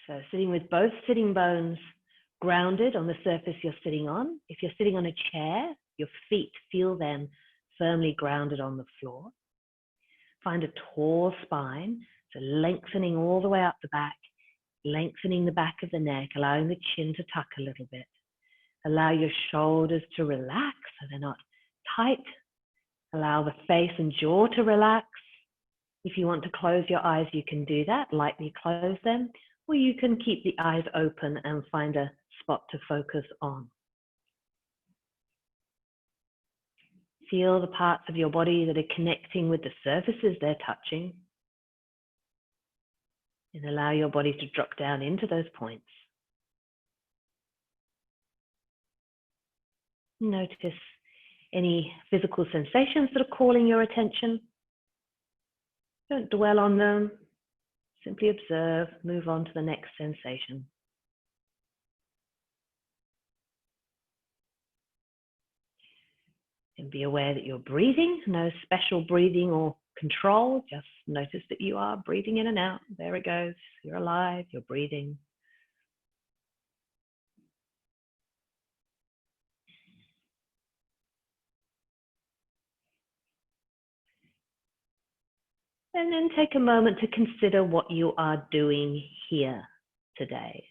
So sitting with both sitting bones grounded on the surface you're sitting on. If you're sitting on a chair, your feet feel them firmly grounded on the floor. Find a tall spine, so lengthening all the way up the back, lengthening the back of the neck, allowing the chin to tuck a little bit. Allow your shoulders to relax so they're not tight. Allow the face and jaw to relax. If you want to close your eyes, you can do that, lightly close them, or you can keep the eyes open and find a spot to focus on. Feel the parts of your body that are connecting with the surfaces they're touching. And allow your body to drop down into those points. Notice any physical sensations that are calling your attention. Don't dwell on them. Simply observe, move on to the next sensation. And be aware that you're breathing, no special breathing or control, just notice that you are breathing in and out. There it goes, you're alive, you're breathing. And then take a moment to consider what you are doing here today.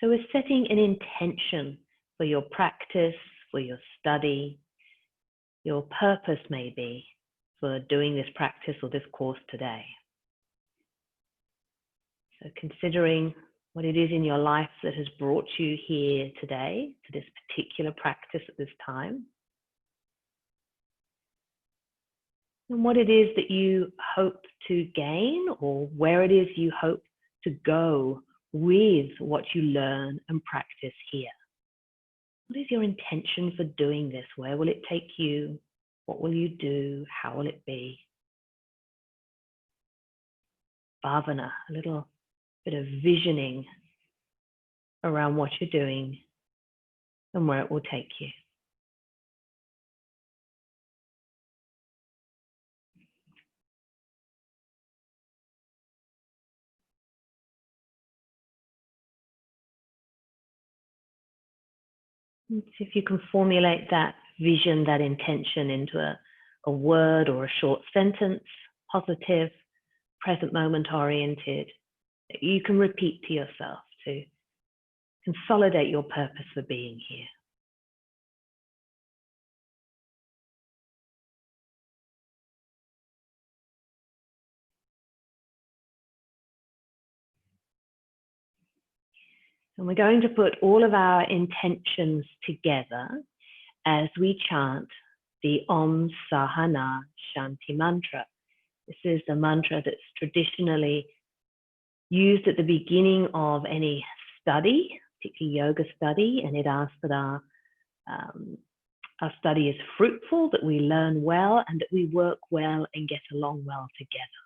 So we're setting an intention for your practice, for your study, your purpose maybe for doing this practice or this course today. So considering what it is in your life that has brought you here today to this particular practice at this time. And what it is that you hope to gain or where it is you hope to go with what you learn and practice here. What is your intention for doing this? Where will it take you? What will you do? How will it be? Bhavana, a little bit of visioning around what you're doing and where it will take you. And see if you can formulate that vision, that intention into a word or a short sentence, positive, present moment oriented, that you can repeat to yourself to consolidate your purpose for being here. And we're going to put all of our intentions together as we chant the Om Sahana Shanti mantra. This is the mantra that's traditionally used at the beginning of any study, particularly yoga study, and it asks that our study is fruitful, that we learn well, and that we work well and get along well together.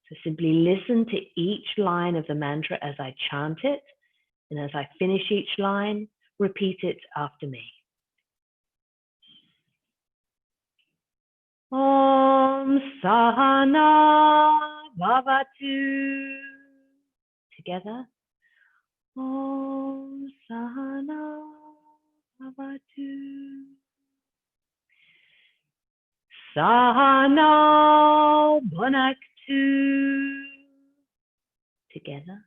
So simply listen to each line of the mantra as I chant it, and as I finish each line, repeat it after me. Om Sahana Bhavatu. Together. Om Sahana Bhavatu. Sahana Bhunaktu. Together.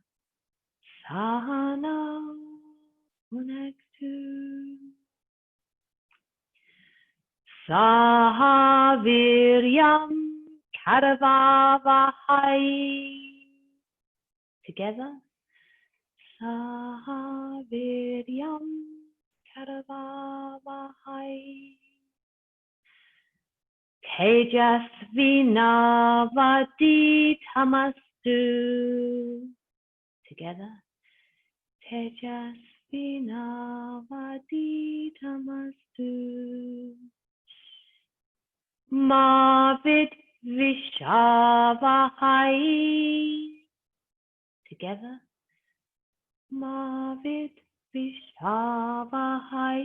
Sahana Bhunaktu. Sahaviryam Karavavahai. Together. Sahaviryam Karavavahai. Tejasvinavati Tamastu. Together. Tejasvinavati Tamastu. Mavid Vishavahai. Together. Mavid Vishavahai.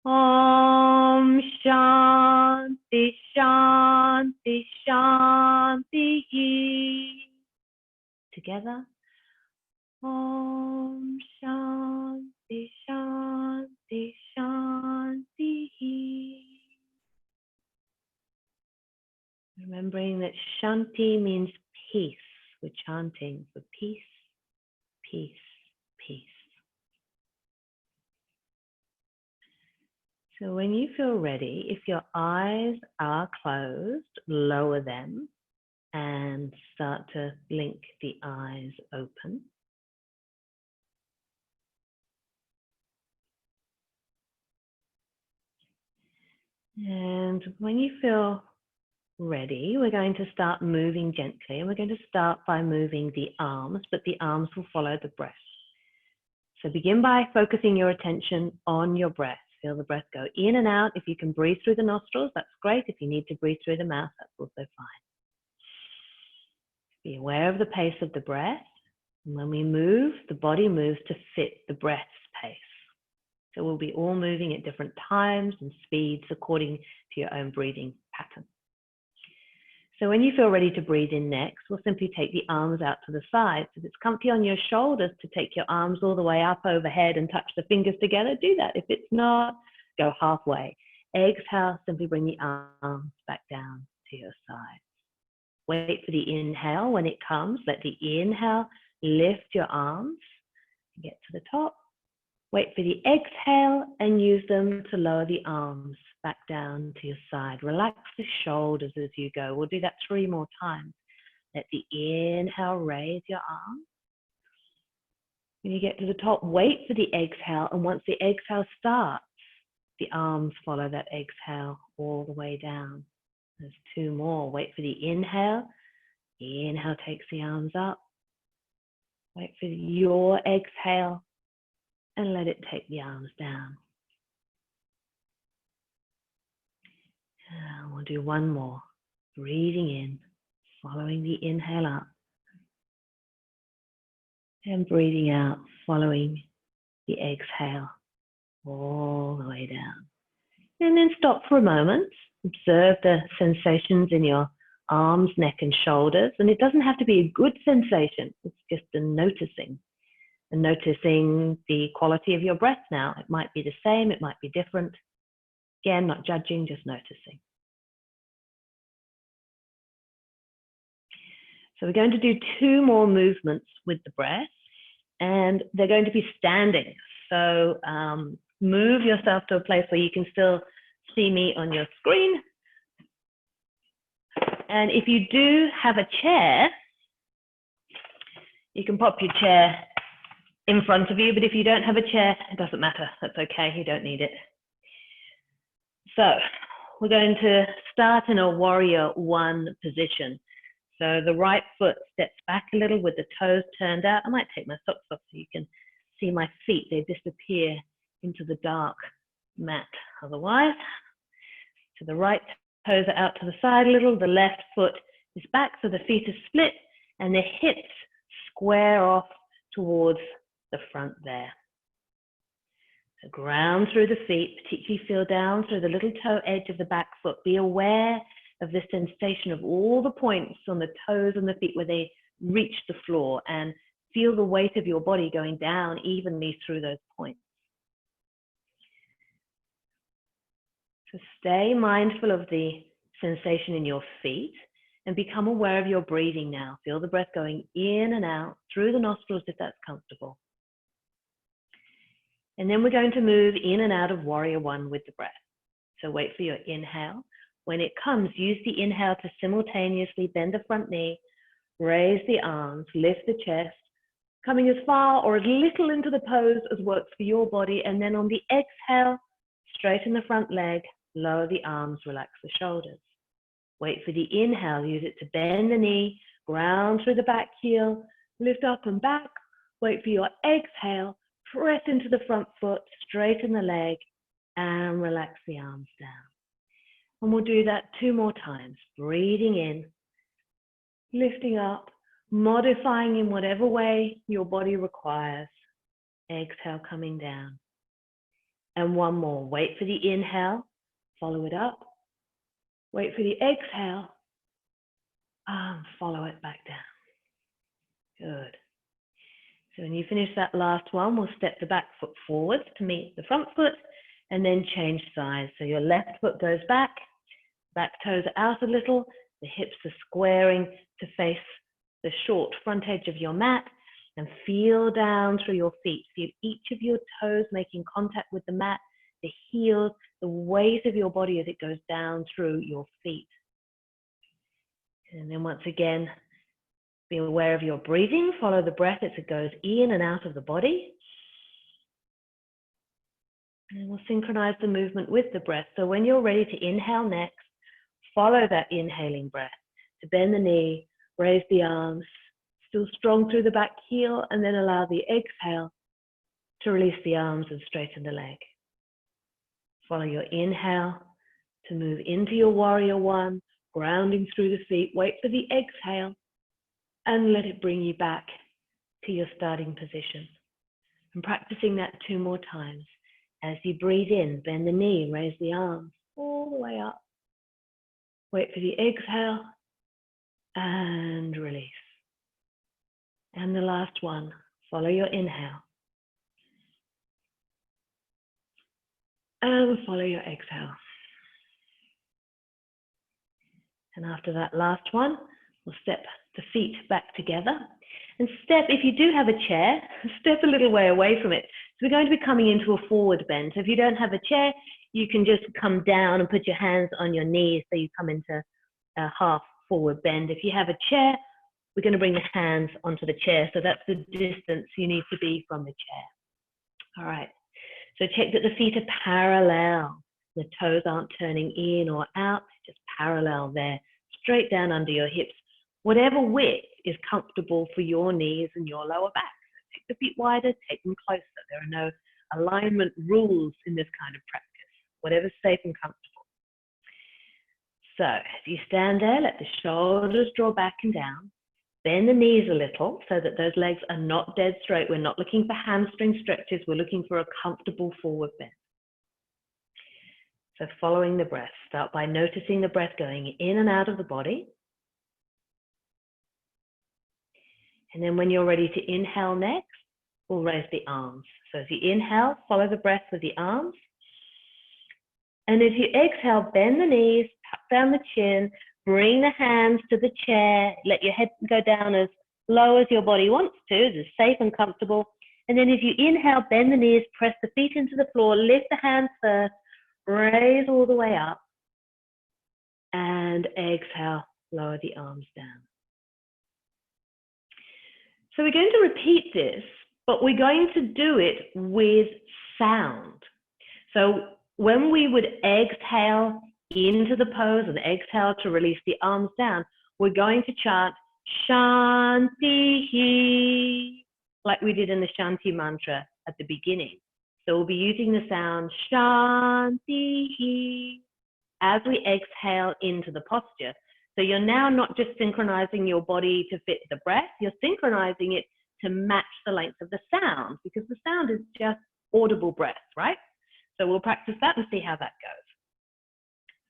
Om Shanti Shanti Shanti. together. Om Shanti Shanti Shanti. Remembering that Shanti means peace. We're chanting for peace, peace, peace. So when you feel ready, if your eyes are closed, lower them and start to blink the eyes open. And when you feel ready, we're going to start moving gently, and we're going to start by moving the arms, but the arms will follow the breath. So begin by focusing your attention on your breath. Feel the breath go in and out. If you can breathe through the nostrils, that's great. If you need to breathe through the mouth, that's also fine. Be aware of the pace of the breath. And when we move, the body moves to fit the breath's pace. So we'll be all moving at different times and speeds according to your own breathing pattern. So when you feel ready to breathe in next, we'll simply take the arms out to the sides. If it's comfy on your shoulders to take your arms all the way up overhead and touch the fingers together, do that. If it's not, go halfway. Exhale, simply bring the arms back down to your sides. Wait for the inhale. When it comes, let the inhale lift your arms, get to the top. Wait for the exhale and use them to lower the arms back down to your side. Relax the shoulders as you go. We'll do that 3 more times. Let the inhale raise your arms. When you get to the top, wait for the exhale. And once the exhale starts, the arms follow that exhale all the way down. There's 2 more. Wait for the inhale. Inhale takes the arms up. Wait for your exhale. And let it take the arms down. And we'll do 1 more. Breathing in, following the inhale up. And breathing out, following the exhale all the way down. And then stop for a moment. Observe the sensations in your arms, neck, and shoulders. And it doesn't have to be a good sensation. It's just a noticing. And noticing the quality of your breath now. It might be the same, it might be different. Again, not judging, just noticing. So we're going to do 2 more movements with the breath, and they're going to be standing. So move yourself to a place where you can still see me on your screen. And if you do have a chair, you can pop your chair in front of you, but if you don't have a chair, it doesn't matter. That's okay, you don't need it. So we're going to start in a warrior 1 position. So the right foot steps back a little with the toes turned out. I might take my socks off so you can see my feet. They disappear into the dark mat otherwise. So the right toes are out to the side a little. The left foot is back, so the feet are split and the hips square off towards the front there. So ground through the feet, particularly feel down through the little toe edge of the back foot. Be aware of the sensation of all the points on the toes and the feet where they reach the floor, and feel the weight of your body going down evenly through those points. So stay mindful of the sensation in your feet and become aware of your breathing now. Feel the breath going in and out through the nostrils if that's comfortable. And then we're going to move in and out of warrior 1 with the breath. So wait for your inhale. When it comes, use the inhale to simultaneously bend the front knee, raise the arms, lift the chest, coming as far or as little into the pose as works for your body. And then on the exhale, straighten the front leg, lower the arms, relax the shoulders. Wait for the inhale, use it to bend the knee, ground through the back heel, lift up and back. Wait for your exhale, press into the front foot, straighten the leg, and relax the arms down. And we'll do that 2 more times. Breathing in, lifting up, modifying in whatever way your body requires. Exhale, coming down. And 1 more. Wait for the inhale, follow it up. Wait for the exhale, and follow it back down. Good. So when you finish that last one, we'll step the back foot forward to meet the front foot and then change sides. So your left foot goes back toes are out a little, the hips are squaring to face the short front edge of your mat, and feel down through your feet. Feel each of your toes making contact with the mat, the heels, the weight of your body as it goes down through your feet. And then once again, be aware of your breathing. Follow the breath as it goes in and out of the body. And we'll synchronize the movement with the breath. So when you're ready to inhale next, follow that inhaling breath to bend the knee, raise the arms, still strong through the back heel, and then allow the exhale to release the arms and straighten the leg. Follow your inhale to move into your warrior one, grounding through the feet. Wait for the exhale and let it bring you back to your starting position. And practicing that 2 more times. As you breathe in, bend the knee, raise the arms all the way up. Wait for the exhale and release. And the last one, follow your inhale. And follow your exhale. And after that last one, we'll step the feet back together. And step, if you do have a chair, step a little way away from it. So we're going to be coming into a forward bend. So if you don't have a chair, you can just come down and put your hands on your knees so you come into a half forward bend. If you have a chair, we're going to bring the hands onto the chair. So that's the distance you need to be from the chair. All right. So check that the feet are parallel. The toes aren't turning in or out, just parallel there, straight down under your hips. Whatever width is comfortable for your knees and your lower back. So take the feet wider, take them closer. There are no alignment rules in this kind of practice. Whatever's safe and comfortable. So as you stand there, let the shoulders draw back and down. Bend the knees a little so that those legs are not dead straight. We're not looking for hamstring stretches. We're looking for a comfortable forward bend. So following the breath, start by noticing the breath going in and out of the body. And then when you're ready to inhale next, we'll raise the arms. So as you inhale, follow the breath with the arms. And as you exhale, bend the knees, tuck down the chin, bring the hands to the chair, let your head go down as low as your body wants to, as safe and comfortable. And then as you inhale, bend the knees, press the feet into the floor, lift the hands first, raise all the way up, and exhale, lower the arms down. So we're going to repeat this, but we're going to do it with sound. So when we would exhale into the pose and exhale to release the arms down, we're going to chant Shanti, like we did in the Shanti mantra at the beginning. So we'll be using the sound Shanti as we exhale into the posture. So you're now not just synchronizing your body to fit the breath, you're synchronizing it to match the length of the sound, because the sound is just audible breath, right? So we'll practice that and see how that goes.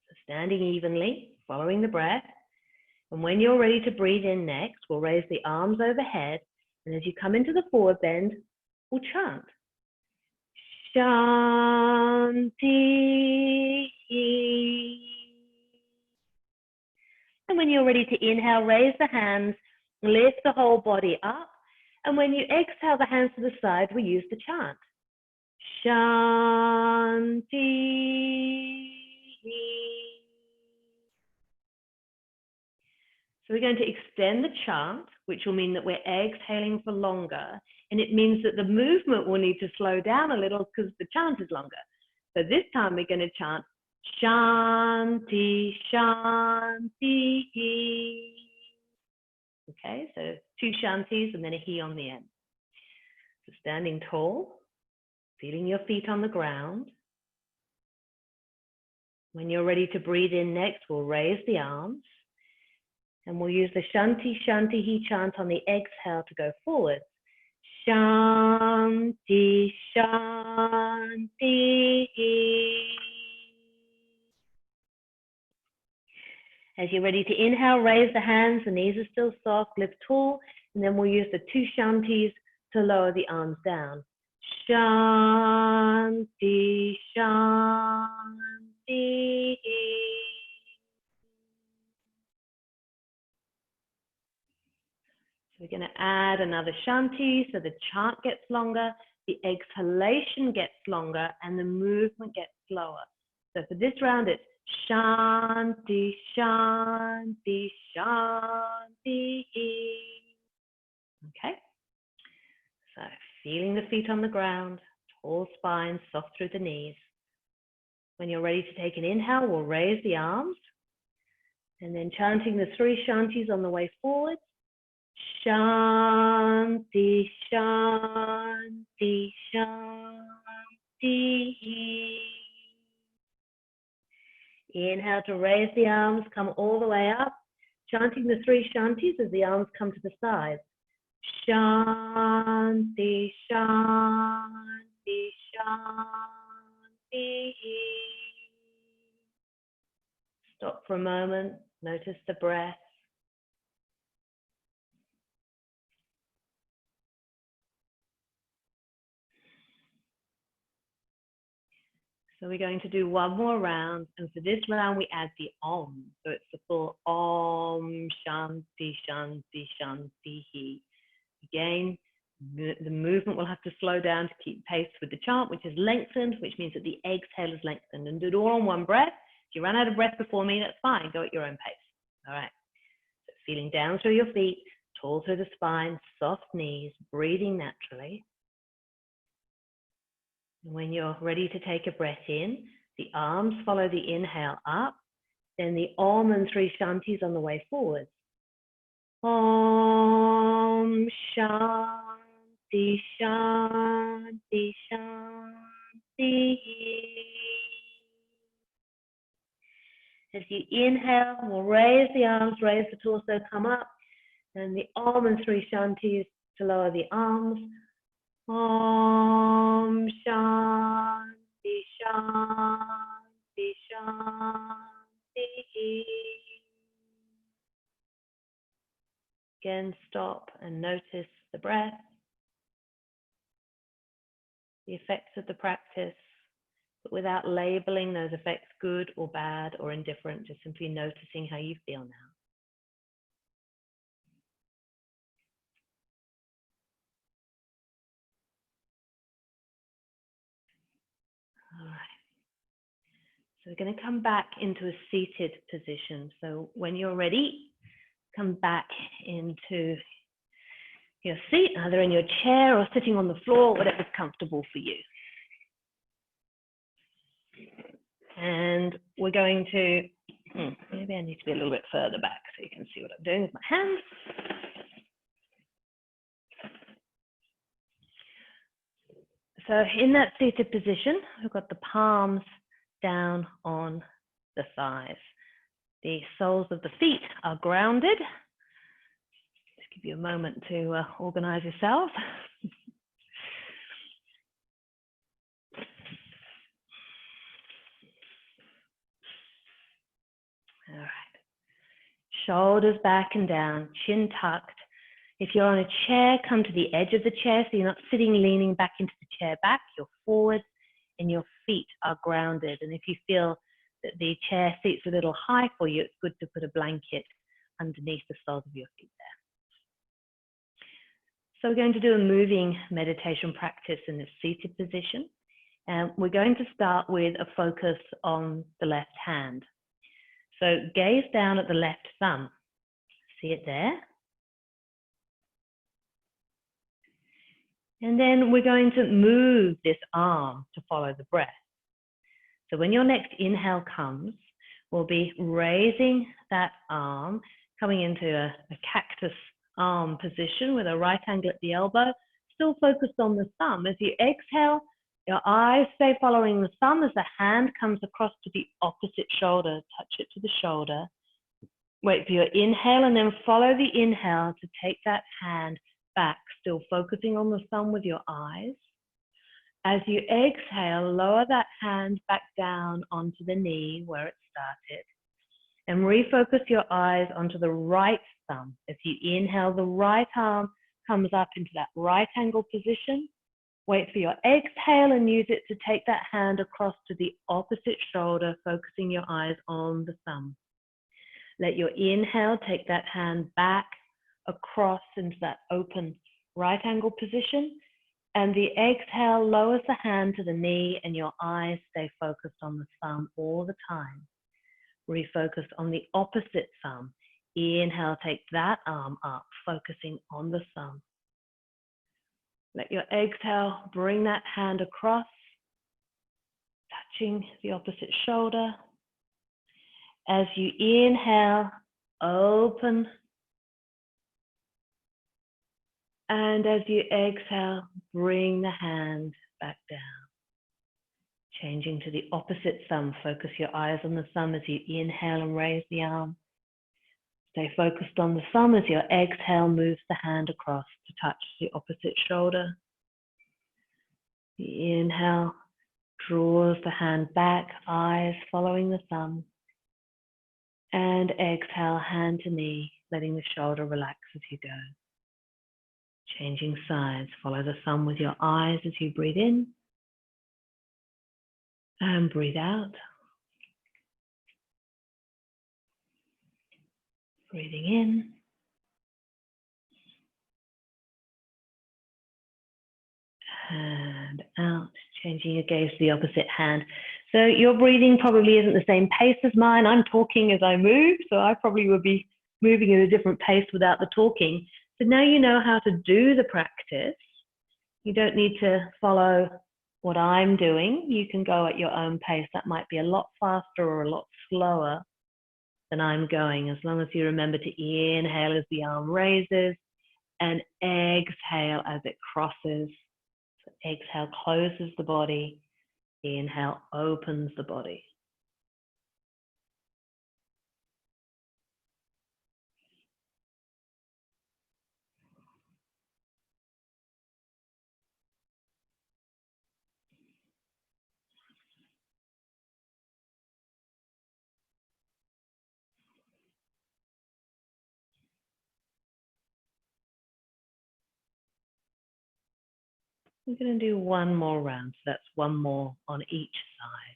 So standing evenly, following the breath. And when you're ready to breathe in next, we'll raise the arms overhead. And as you come into the forward bend, we'll chant Shanti. And when you're ready to inhale, raise the hands, lift the whole body up. And when you exhale the hands to the side, we use the chant Shanti. So we're going to extend the chant, which will mean that we're exhaling for longer. And it means that the movement will need to slow down a little because the chant is longer. So this time we're going to chant Shanti, Shanti. Okay, so 2 Shantis and then a he on the end. So standing tall, feeling your feet on the ground. When you're ready to breathe in next, we'll raise the arms. And we'll use the Shanti, Shanti, he chant on the exhale to go forward. Shanti, Shanti. As you're ready to inhale, raise the hands, the knees are still soft, lift tall. And then we'll use the 2 shantis to lower the arms down. Shanti, shanti. So we're going to add another shanti so the chant gets longer, the exhalation gets longer, and the movement gets slower. So for this round, it's shanti, shanti, shanti. Okay. So feeling the feet on the ground, tall spine, soft through the knees. When you're ready to take an inhale, we'll raise the arms. And then chanting the 3 shantis on the way forward. Shanti, shanti, shanti. Inhale to raise the arms, come all the way up. Chanting the 3 shantis as the arms come to the sides. Shanti, shanti, shanti. Stop for a moment, notice the breath. So we're going to do one more round, and for this round we add the Om. So it's the full Om, Shanti, Shanti, Shanti. Again, the movement will have to slow down to keep pace with the chant, which is lengthened, which means that the exhale is lengthened. And do it all on one breath. If you run out of breath before me, that's fine. Go at your own pace. All right. So feeling down through your feet, tall through the spine, soft knees, breathing naturally. And when you're ready to take a breath in, the arms follow the inhale up, then the Om and 3 shantis on the way forward. Om Shanti, Shanti, Shanti. As you inhale, we'll raise the arms, raise the torso, come up, and the Om and 3 shantis to lower the arms. Om Shanti, Shanti, Shanti. Again, stop and notice the breath, the effects of the practice, but without labeling those effects good or bad or indifferent, just simply noticing how you feel now. All right. So we're going to come back into a seated position. So when you're ready, come back into your seat, either in your chair or sitting on the floor, whatever's comfortable for you. And we're going to, maybe I need to be a little bit further back so you can see what I'm doing with my hands. So in that seated position, we've got the palms down on the thighs. The soles of the feet are grounded. Just give you a moment to organize yourself. All right. Shoulders back and down, chin tucked. If you're on a chair, come to the edge of the chair so you're not sitting leaning back into the chair back. You're forward and your feet are grounded. And if you feel that the chair seat's a little high for you, it's good to put a blanket underneath the soles of your feet there. So we're going to do a moving meditation practice in this seated position. And we're going to start with a focus on the left hand. So gaze down at the left thumb. See it there? And then we're going to move this arm to follow the breath. So when your next inhale comes, we'll be raising that arm, coming into a cactus arm position with a right angle at the elbow, still focused on the thumb. As you exhale, your eyes stay following the thumb as the hand comes across to the opposite shoulder. Touch it to the shoulder. Wait for your inhale and then follow the inhale to take that hand back, still focusing on the thumb with your eyes. As you exhale, lower that hand back down onto the knee where it started. And refocus your eyes onto the right thumb. As you inhale, the right arm comes up into that right angle position. Wait for your exhale and use it to take that hand across to the opposite shoulder, focusing your eyes on the thumb. Let your inhale take that hand back across into that open right angle position. And the exhale lowers the hand to the knee and your eyes stay focused on the thumb all the time. Refocus on the opposite thumb. Inhale, take that arm up, focusing on the thumb. Let your exhale bring that hand across, touching the opposite shoulder. As you inhale, open. And as you exhale, bring the hand back down. Changing to the opposite thumb, focus your eyes on the thumb as you inhale and raise the arm. Stay focused on the thumb as your exhale moves the hand across to touch the opposite shoulder. The inhale draws the hand back, eyes following the thumb. And exhale, hand to knee, letting the shoulder relax as you go. Changing sides, follow the thumb with your eyes as you breathe in. And breathe out. Breathing in. And out, changing your gaze to the opposite hand. So your breathing probably isn't the same pace as mine. I'm talking as I move, so I probably would be moving at a different pace without the talking. So now you know how to do the practice. You don't need to follow what I'm doing. You can go at your own pace. That might be a lot faster or a lot slower than I'm going, as long as you remember to inhale as the arm raises and exhale as it crosses. So exhale closes the body, inhale opens the body. We're going to do one more round, so that's one more on each side.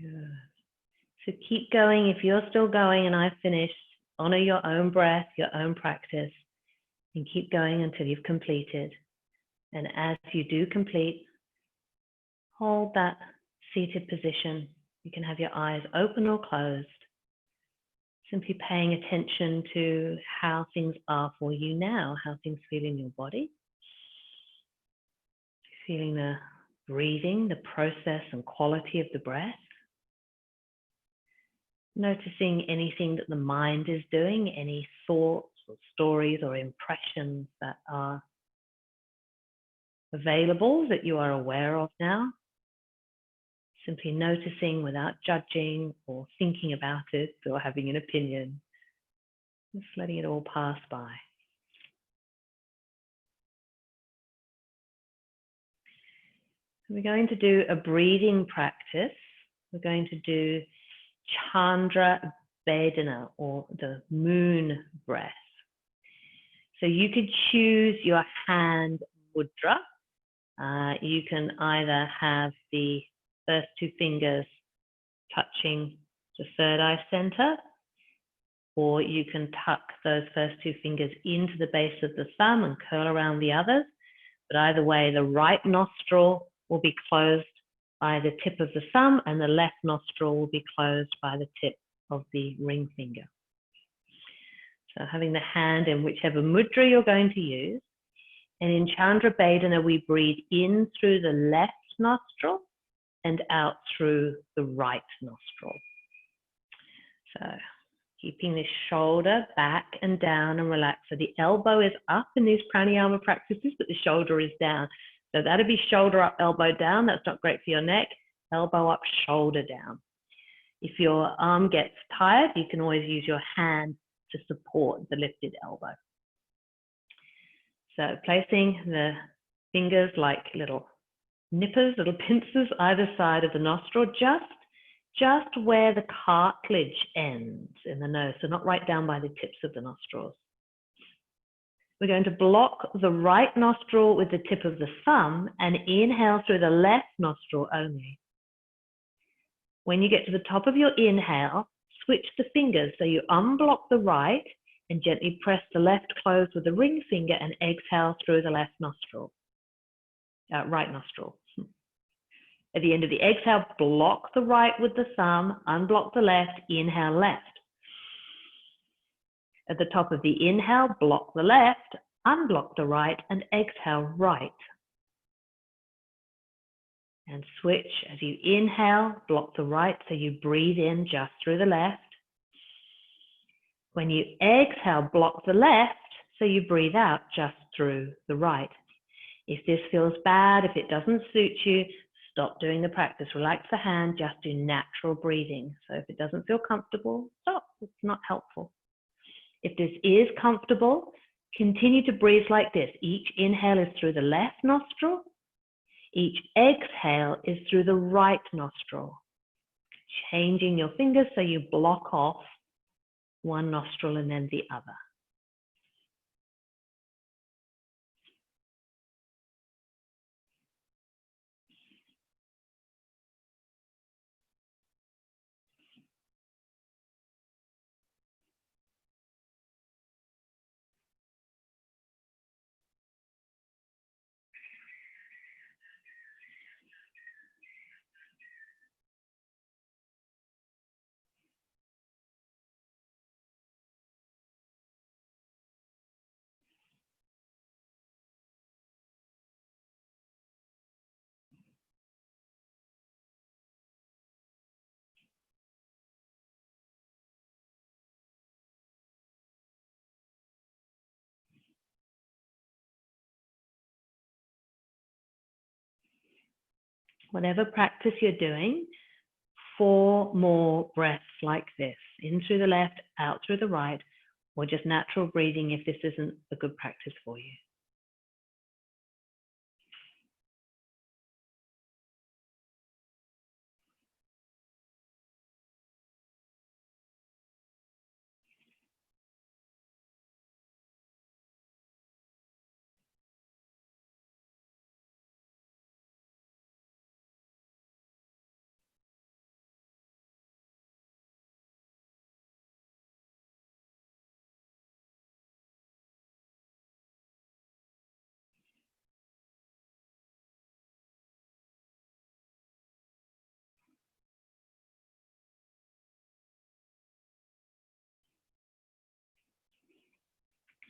Good. So keep going. If you're still going and I've finished, honor your own breath, your own practice, and keep going until you've completed. And as you do complete, hold that seated position. You can have your eyes open or closed, simply paying attention to how things are for you now, how things feel in your body. Feeling the breathing, the process and quality of the breath. Noticing anything that the mind is doing, any thoughts or stories or impressions that are available that you are aware of now. Simply noticing without judging or thinking about it or having an opinion. Just letting it all pass by. We're going to do a breathing practice. We're going to do Chandra, Baden, or the moon breath. So you could choose your hand mudra. You can either have the first two fingers touching the third eye center, or you can tuck those first two fingers into the base of the thumb and curl around the others. But either way, the right nostril will be closed by the tip of the thumb and the left nostril will be closed by the tip of the ring finger. So having the hand in whichever mudra you're going to use, And in Chandra Baden, we breathe in through the left nostril and out through the right nostril. So keeping the shoulder back and down and relaxed. So the elbow is up in these pranayama practices, but the shoulder is down. So that'll be shoulder up, elbow down. That's not great for your neck. Elbow up, shoulder down. If your arm gets tired, you can always use your hand to support the lifted elbow. So placing the fingers like little nippers, little pincers either side of the nostril, just where the cartilage ends in the nose, so not right down by the tips of the nostrils. We're going to block the right nostril with the tip of the thumb and inhale through the left nostril only. When you get to the top of your inhale, switch the fingers so you unblock the right and gently press the left close with the ring finger and exhale through the left nostril, right nostril. At the end of the exhale, block the right with the thumb, unblock the left, inhale left. At the top of the inhale, block the left, unblock the right, and exhale right. And switch as you inhale, block the right so you breathe in just through the left. When you exhale, block the left so you breathe out just through the right. If this feels bad, if it doesn't suit you, stop doing the practice. Relax the hand, just do natural breathing. So if it doesn't feel comfortable, stop. It's not helpful. If this is comfortable, continue to breathe like this. Each inhale is through the left nostril. Each exhale is through the right nostril. Changing your fingers so you block off one nostril and then the other. Whatever practice you're doing, 4 more breaths like this, in through the left, out through the right, or just natural breathing if this isn't a good practice for you.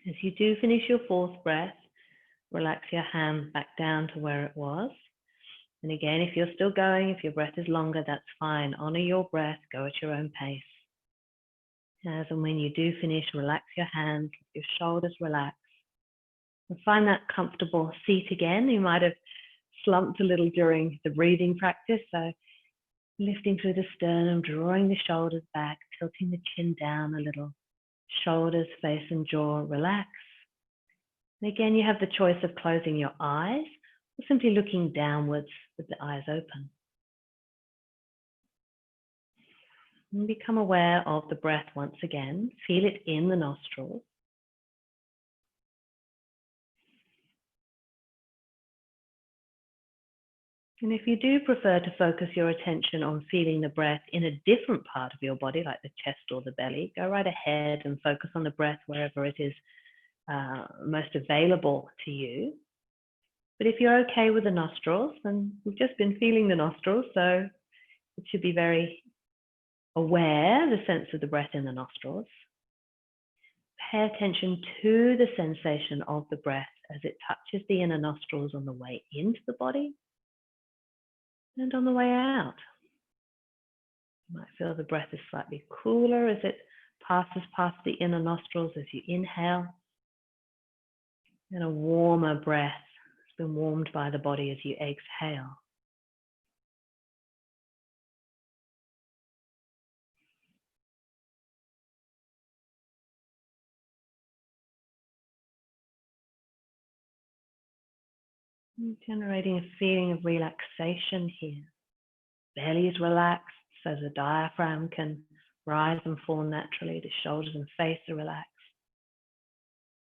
As you do finish your 4th breath, relax your hand back down to where it was. And again, if you're still going, if your breath is longer, that's fine. Honor your breath, go at your own pace. As and when you do finish, relax your hands, your shoulders relax. And find that comfortable seat again. You might have slumped a little during the breathing practice, so lifting through the sternum, drawing the shoulders back, tilting the chin down a little. Shoulders, face and jaw relax. And again, you have the choice of closing your eyes or simply looking downwards with the eyes open. And become aware of the breath once again. Feel it in the nostrils. And if you do prefer to focus your attention on feeling the breath in a different part of your body, like the chest or the belly, go right ahead and focus on the breath wherever it is most available to you. But if you're okay with the nostrils, then we've just been feeling the nostrils, so it should be very aware, the sense of the breath in the nostrils. Pay attention to the sensation of the breath as it touches the inner nostrils on the way into the body and on the way out. You might feel the breath is slightly cooler as it passes past the inner nostrils as you inhale, and a warmer breath has been warmed by the body as you exhale. Generating a feeling of relaxation here. Belly is relaxed, so the diaphragm can rise and fall naturally. The shoulders and face are relaxed.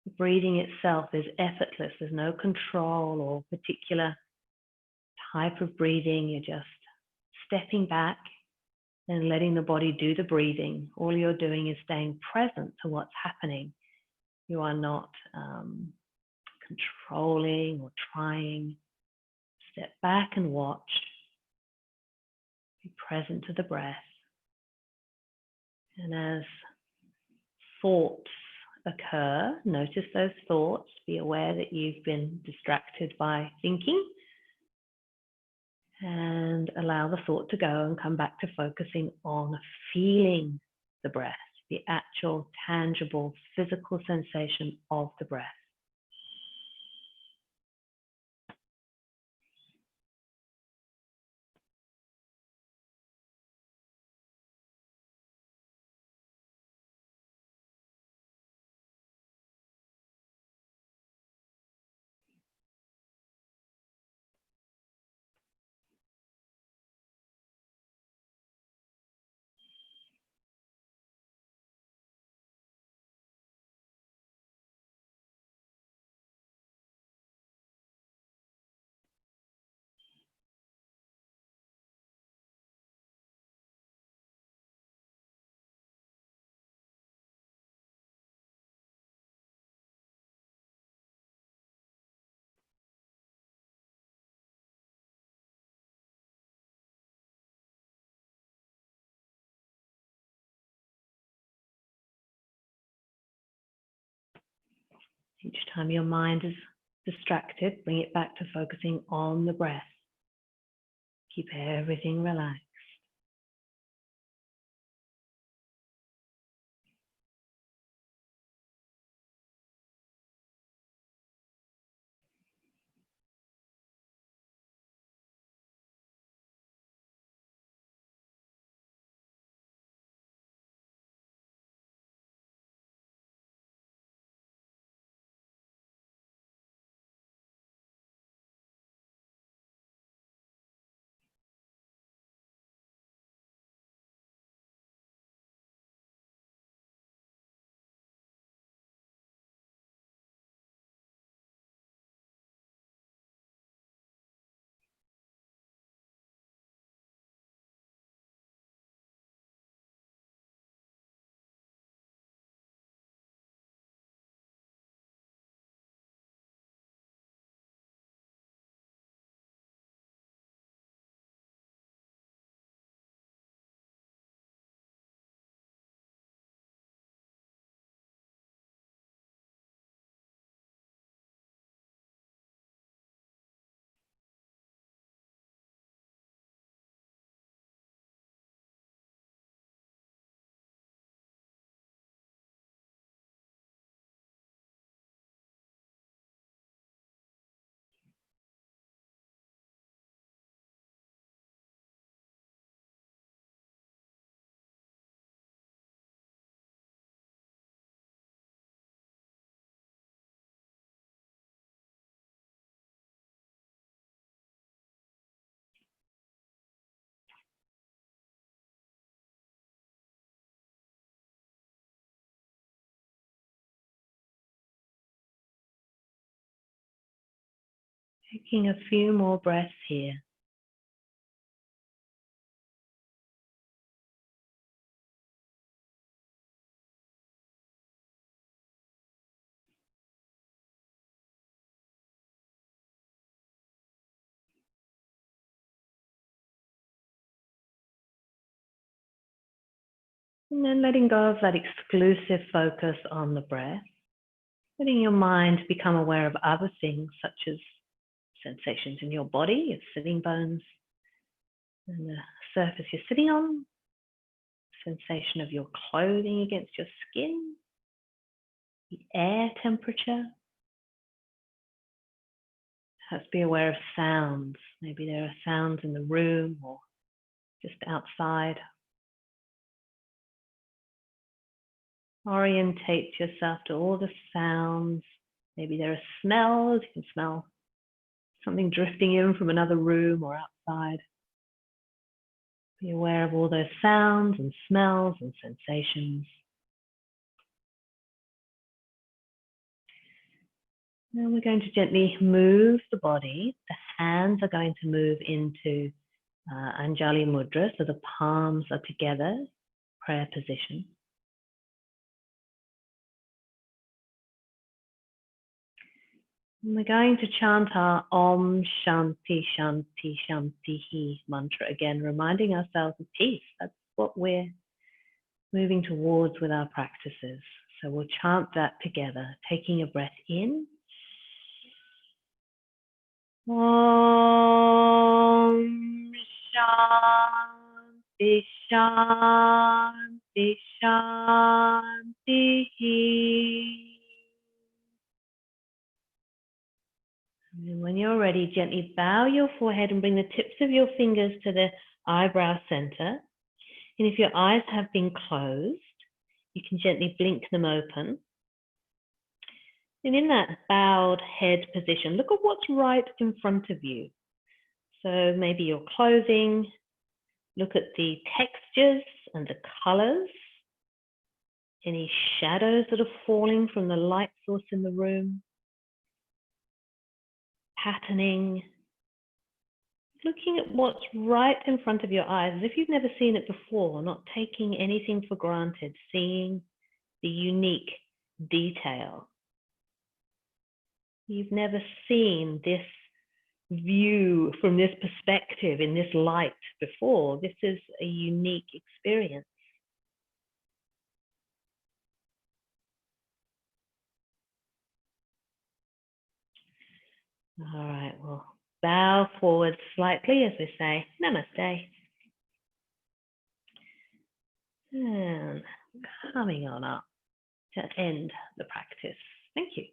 The breathing itself is effortless. There's no control or particular type of breathing. You're just stepping back and letting the body do the breathing. All you're doing is staying present to what's happening. You are not controlling or trying. Step back and watch. Be present to the breath. And as thoughts occur, notice those thoughts. Be aware that you've been distracted by thinking. And allow the thought to go and come back to focusing on feeling the breath, the actual, tangible, physical sensation of the breath. Each time your mind is distracted, bring it back to focusing on the breath. Keep everything relaxed. Taking a few more breaths here. And then letting go of that exclusive focus on the breath. letting your mind become aware of other things such as sensations in your body, your sitting bones, and the surface you're sitting on, sensation of your clothing against your skin, the air temperature. Perhaps be aware of sounds. Maybe there are sounds in the room or just outside. Orientate yourself to all the sounds. Maybe there are smells. You can smell something drifting in from another room or outside. Be aware of all those sounds and smells and sensations. Now we're going to gently move the body. The hands are going to move into Anjali Mudra, so the palms are together, prayer position. And we're going to chant our Om Shanti Shanti Shanti Hi mantra again, reminding ourselves of peace. That's what we're moving towards with our practices. So we'll chant that together, taking a breath in. Om Shanti Shanti Shanti. And when you're ready, gently bow your forehead and bring the tips of your fingers to the eyebrow center. And if your eyes have been closed, you can gently blink them open. And in that bowed head position, look at what's right in front of you. So maybe your clothing, look at the textures and the colors, any shadows that are falling from the light source in the room, patterning, looking at what's right in front of your eyes as if you've never seen it before, not taking anything for granted, seeing the unique detail. You've never seen this view from this perspective in this light before. This is a unique experience. All right, well, bow forward slightly as we say namaste. And coming on up to end the practice. Thank you.